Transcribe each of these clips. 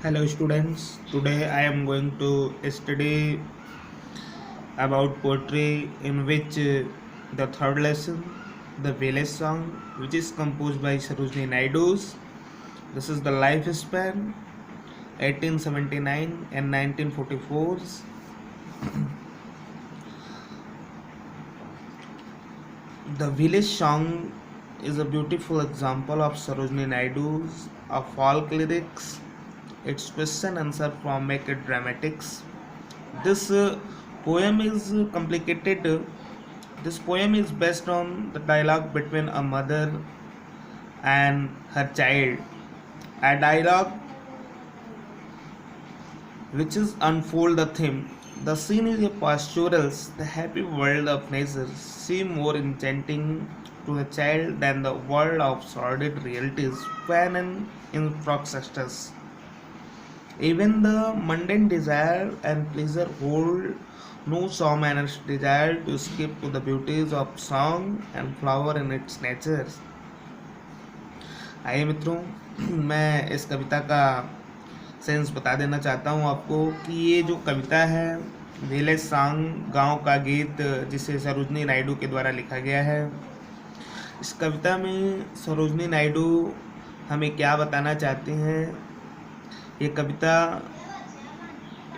Hello students, today I am going to study about poetry in which the third lesson, the village song, which is composed by Sarojini Naidu. This is the lifespan 1879 and 1944. The village song is a beautiful example of Sarojini Naidu's of folk lyrics. Its question answer from make it dramatics. This poem is complicated. This poem is based on the dialogue between a mother and her child. A dialogue which is unfold the theme. The scene is a pastoral, the happy world of nature, seem more enchanting to the child than the world of sordid realities, when and infrastructures. Even the mundane desire and pleasure hold no so man's desire to escape to the beauties of song and flower in its nature. आइए मित्रों, मैं इस कविता का sense बता देना चाहता हूँ आपको कि ये जो कविता है विलेज सॉन्ग, गांव का गीत, जिसे सरोजनी नायडू के द्वारा लिखा गया है। इस कविता में सरोजनी नायडू हमें क्या बताना चाहते हैं? ये कविता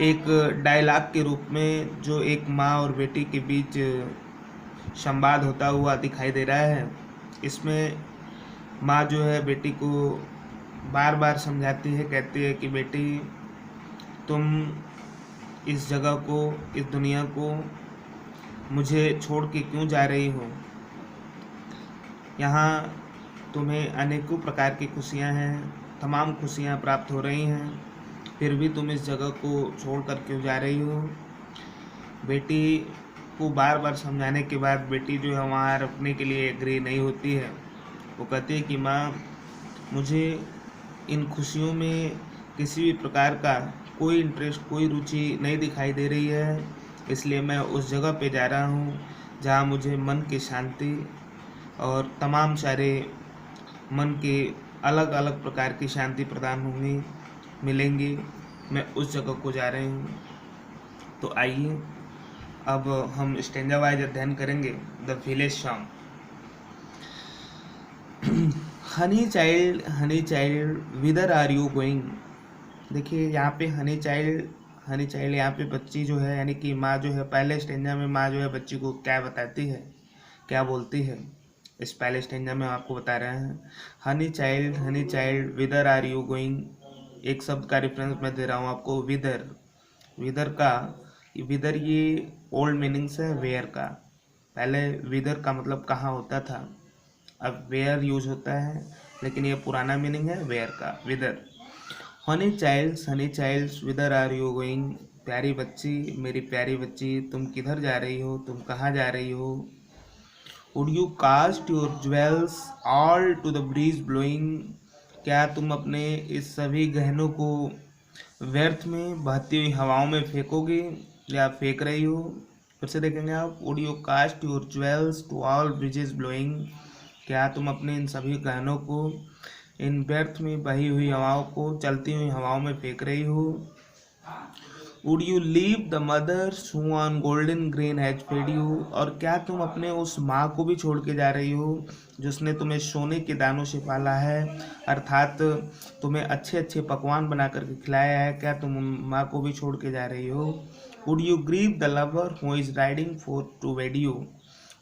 एक डायलॉग के रूप में जो एक माँ और बेटी के बीच संवाद होता हुआ दिखाई दे रहा है। इसमें माँ जो है बेटी को बार बार समझाती है, कहती है कि बेटी तुम इस जगह को, इस दुनिया को मुझे छोड़ के क्यों जा रही हो? यहाँ तुम्हें अनेकों प्रकार की खुशियाँ हैं, तमाम खुशियाँ प्राप्त हो रही हैं, फिर भी तुम इस जगह को छोड़ कर क्यों जा रही हो? बेटी को बार बार समझाने के बाद बेटी जो है वहाँ रुकने के लिए एग्री नहीं होती है। वो कहती है कि माँ, मुझे इन खुशियों में किसी भी प्रकार का कोई इंटरेस्ट, कोई रुचि नहीं दिखाई दे रही है, इसलिए मैं उस जगह पे जा रहा हूँ जहाँ मुझे मन की शांति और तमाम सारे मन के अलग अलग प्रकार की शांति प्रदान होंगी, मिलेंगी। मैं उस जगह को जा रही हूँ। तो आइए अब हम स्टैंजा वाइज अध्ययन करेंगे the village song. Honey child whither are you going. देखिए यहाँ पे हनी चाइल्ड यहाँ पे बच्ची जो है, यानी कि माँ जो है, पहले स्टेंजा में माँ जो है बच्ची को क्या बताती है, क्या बोलती है, इस पहले स्टेंजा में आपको बता रहे हैं। Honey child whither are you going. एक शब्द का रेफरेंस मैं दे रहा हूँ आपको, विदर ये ओल्ड मीनिंग्स है वेयर का। पहले विदर का मतलब कहाँ होता था, अब वेयर यूज होता है, लेकिन ये पुराना मीनिंग है वेयर का, whither. Honey childs whither are you going. प्यारी बच्ची, मेरी प्यारी बच्ची, तुम किधर जा रही हो, तुम कहाँ जा रही हो? Would you cast your jewels all to the breeze blowing. क्या तुम अपने इस सभी गहनों को व्यर्थ में बहती हुई हवाओं में फेंकोगे या फेंक रही हो? फिर से देखेंगे आप, would you cast your jewels to all breezes blowing. क्या तुम अपने इन सभी गहनों को इन व्यर्थ में बही हुई हवाओं को, चलती हुई हवाओं में फेंक रही हो? Would you leave the mothers who on golden grain has fed you. और क्या तुम अपने उस माँ को भी छोड़ के जा रही हो जिसने तुम्हें सोने के दानों से पाला है, अर्थात तुम्हें अच्छे अच्छे पकवान बना करके खिलाया है? क्या तुम उन माँ को भी छोड़ के जा रही हो? Would you grieve the lover who is riding for to wed you.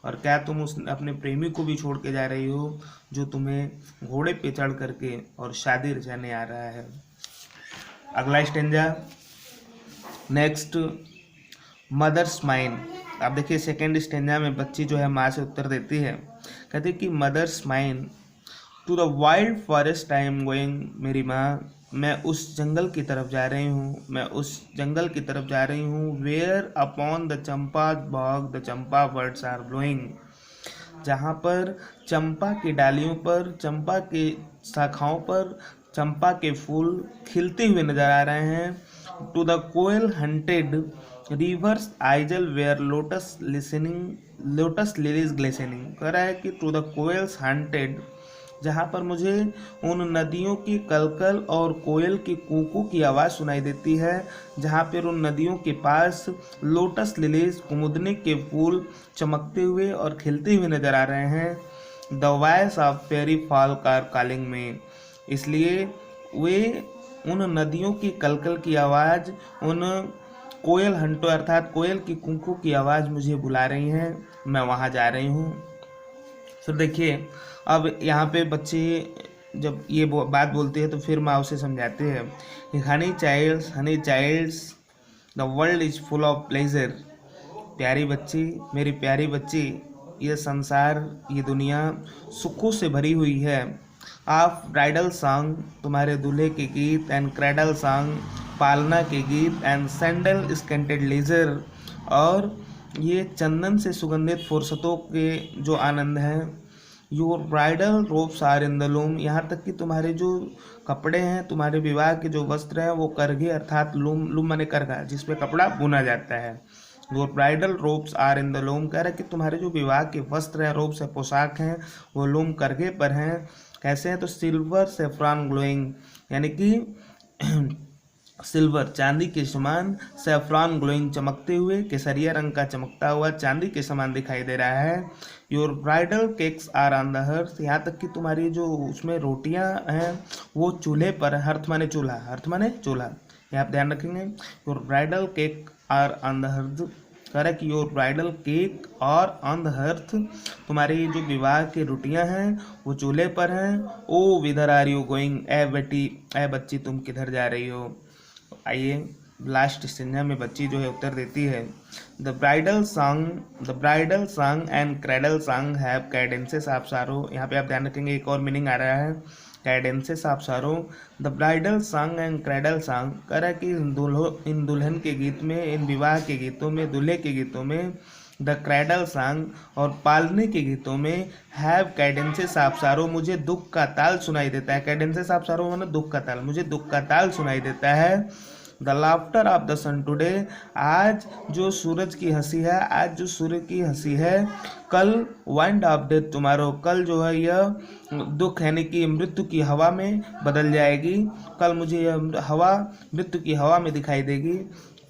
और क्या तुम उस अपने प्रेमी को भी छोड़ के जा रही हो जो तुम्हें घोड़े पे चढ़ करके और शादी रचाने आ रहा है? अगला स्टेंजा, नेक्स्ट, मदर्स माइन। आप देखिए सेकेंड स्टेंजा में बच्ची जो है माँ से उत्तर देती है, कहती है कि mothers mine to the wild forest I am going. मेरी माँ, मैं उस जंगल की तरफ जा रही हूँ, मैं उस जंगल की तरफ जा रही हूँ। Where upon the champa bough the champa birds are blowing. जहाँ पर चंपा की डालियों पर, चंपा के शाखाओं पर चंपा के फूल खिलते हुए नजर आ रहे हैं। To the koel haunted rivers isle where lotus lilies glistening. कह रहा है कि टू द कोयल्स हंटेड, जहाँ पर मुझे उन नदियों की कलकल और कोयल की कूकू की आवाज़ सुनाई देती है, जहाँ पर उन नदियों के पास लोटस लिलीज कुमुदनी के फूल चमकते हुए और खिलते हुए नजर आ रहे हैं। The voice of fairy fall car calling में, इसलिए वे उन नदियों की कलकल की आवाज़, उन कोयल हंटो अर्थात कोयल की कुंकू की आवाज़ मुझे बुला रही हैं, मैं वहाँ जा रही हूँ। फिर देखिए, अब यहाँ पे बच्चे जब ये बात बोलते हैं तो फिर माँ उसे समझाते हैं, honey child's the world is full of pleasure. प्यारी बच्ची, मेरी प्यारी बच्ची, ये संसार, ये दुनिया सुखों से भरी हुई है। ऑफ ब्राइडल सॉन्ग, तुम्हारे दूल्हे के गीत, एंड क्रेडल सॉन्ग, पालना के गीत, एंड सैंडल स्केंटेड लेजर, और ये चंदन से सुगंधित फुर्सतों के जो आनंद हैं। Your bridal robes are in the loom, यहाँ तक कि तुम्हारे जो कपड़े हैं, तुम्हारे विवाह के जो वस्त्र हैं वो करघे अर्थात लूम, लूम माने करघा जिसपे कपड़ा बुना जाता है। Your bridal robes are in the loom, कह रहा है कि तुम्हारे जो विवाह के वस्त्र हैं, रोब्स है, पोशाक हैं, वो लूम करघे पर हैं। कैसे हैं? तो सिल्वर सेफ्रॉन ग्लोइंग, यानी कि सिल्वर चांदी के समान, सेफ्रॉन ग्लोइंग चमकते हुए, केसरिया रंग का चमकता हुआ चांदी के समान दिखाई दे रहा है। Your bridal cakes are on the hearth, यहाँ तक कि तुम्हारी जो उसमें रोटियां हैं वो चूल्हे पर, हर्थ माने चूल्हा, हर्थ माने चूल्हा, यहाँ आप ध्यान रखेंगे। Your bridal cake are on the hearth, कह रहा है कि your bridal cake are on the hearth, तुम्हारी जो विवाह की रोटियां हैं वो चूल्हे पर हैं। ओ विदर आर यू गोइंग, ए बेटी, ए बच्ची तुम किधर जा रही हो। आइए लास्ट स्टेंजा में बच्ची जो है उत्तर देती है, the bridal song and cradle song have cadences of sorrow. यहाँ पे आप ध्यान रखेंगे एक और मीनिंग आ रहा है, cadences of sorrow. The bridal song and cradle song, कह रहा है कि इन दुल्हन के गीत में, इन विवाह के गीतों में, दूल्हे के गीतों में, द क्रेडल सॉन्ग और पालने के गीतों में, हैव कैडेंसेस ऑफ सारो, मुझे दुख का ताल सुनाई देता है। कैडेंसेस ऑफ सारो मतलब दुख का ताल, मुझे दुख का ताल सुनाई देता है। The laughter of the sun today, आज जो सूरज की हंसी है, आज जो सूर्य की हंसी है, कल वाइंड ऑफ डेथ टुमारो, कल जो है यह दुख यानी कि मृत्यु की हवा में बदल जाएगी, कल मुझे यह हवा मृत्यु की हवा में दिखाई देगी।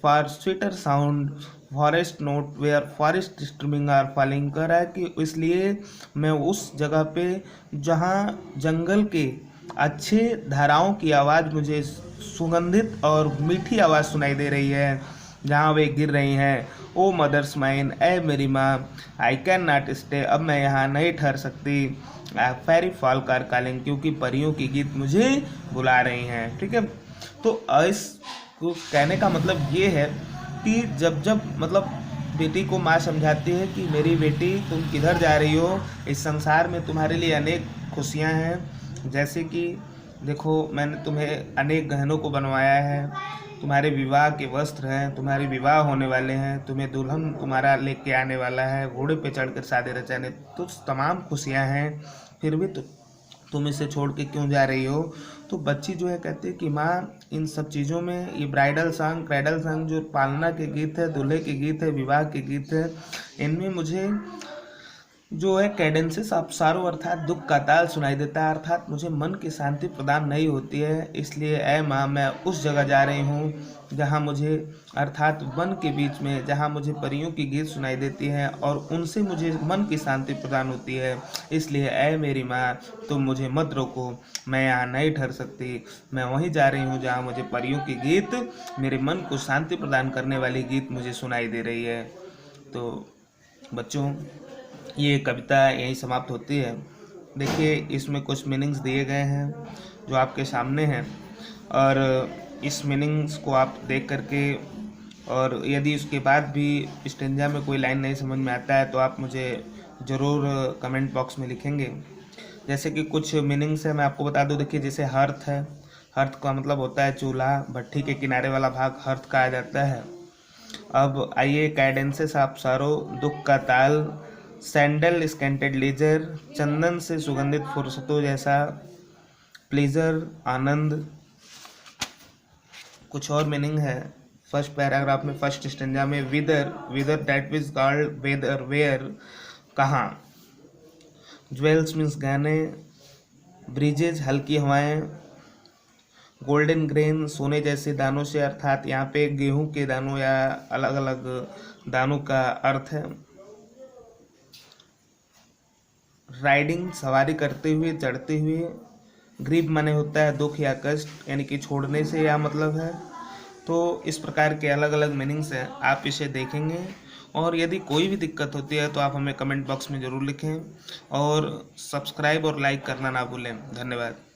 For sweeter sound forest note where forest streaming are falling, कर रहा है कि इसलिए मैं उस जगह पे जहाँ जंगल के अच्छे धाराओं की आवाज़ मुझे सुगंधित और मीठी आवाज़ सुनाई दे रही है, जहाँ वे गिर रही हैं। ओ मदर्स माइन, ए मेरी माँ, आई कैन नॉट स्टे, अब मैं यहाँ नहीं ठहर सकती। फेरी फॉल कार कॉलिंग, क्योंकि परियों की गीत मुझे बुला रही हैं। ठीक है, तो इस को कहने का मतलब ये है कि जब जब मतलब बेटी को माँ समझाती है कि मेरी बेटी तुम किधर जा रही हो, इस संसार में तुम्हारे लिए अनेक खुशियाँ हैं, जैसे कि देखो मैंने तुम्हें अनेक गहनों को बनवाया है, तुम्हारे विवाह के वस्त्र हैं, तुम्हारे विवाह होने वाले हैं, तुम्हें दुल्हन तुम्हारा लेके आने वाला है, घोड़े पे चढ़कर शादी रचाने, तो तमाम खुशियाँ हैं, फिर भी तुम इसे छोड़ के क्यों जा रही हो। तो बच्ची जो है कहती है कि माँ इन सब चीज़ों में, ये ब्राइडल सॉन्ग, क्रेडल सॉन्ग, जो पालना के गीत है, दूल्हे के गीत है, विवाह के गीत है, इनमें मुझे जो है कैडेंसेस ऑफ सारो अर्थात दुख का ताल सुनाई देता है, अर्थात मुझे मन की शांति प्रदान नहीं होती है। इसलिए ऐ माँ, मैं उस जगह जा रही हूँ जहाँ मुझे अर्थात वन के बीच में, जहाँ मुझे परियों की गीत सुनाई देती हैं और उनसे मुझे मन की शांति प्रदान होती है। इसलिए ऐ मेरी माँ, तुम मुझे मत रोको, मैं यहाँ नहीं ठहर सकती, मैं वहीं जा रही हूँ जहाँ मुझे परियों की गीत, मेरे मन को शांति प्रदान करने वाली गीत मुझे सुनाई दे रही है। तो बच्चों, ये कविता यहीं समाप्त होती है। देखिए इसमें कुछ मीनिंग्स दिए गए हैं जो आपके सामने हैं, और इस मीनिंग्स को आप देख करके, और यदि उसके बाद भी स्टेंजा में कोई लाइन नहीं समझ में आता है तो आप मुझे ज़रूर कमेंट बॉक्स में लिखेंगे। जैसे कि कुछ मीनिंग्स है मैं आपको बता दूं। देखिए जैसे हर्थ है, हर्थ का मतलब होता है चूल्हा, भट्ठी के किनारे वाला भाग हर्थ कहा जाता है। अब आइए कैडेंसेस ऑफ सारो, दुख का ताल, सैंडल स्केंटेड लेजर, चंदन से सुगंधित फुर्सतों जैसा, प्लेजर आनंद। कुछ और मीनिंग है फर्स्ट पैराग्राफ में, फर्स्ट स्टेंजा में, whither, whither that is called weather, where, कहाँ, ज्वेल्स मीन्स गहने, ब्रीजेज हल्की हवाएं, गोल्डन ग्रेन सोने जैसे दानों से, अर्थात यहाँ पे गेहूं के दानों या अलग अलग दानों का अर्थ है। राइडिंग सवारी करते हुए, चढ़ते हुए। ग्रीव माने होता है दुख या कष्ट, यानी कि छोड़ने से या मतलब है। तो इस प्रकार के अलग अलग मीनिंग्स हैं, आप इसे देखेंगे। और यदि कोई भी दिक्कत होती है तो आप हमें कमेंट बॉक्स में ज़रूर लिखें, और सब्सक्राइब और लाइक करना ना भूलें। धन्यवाद।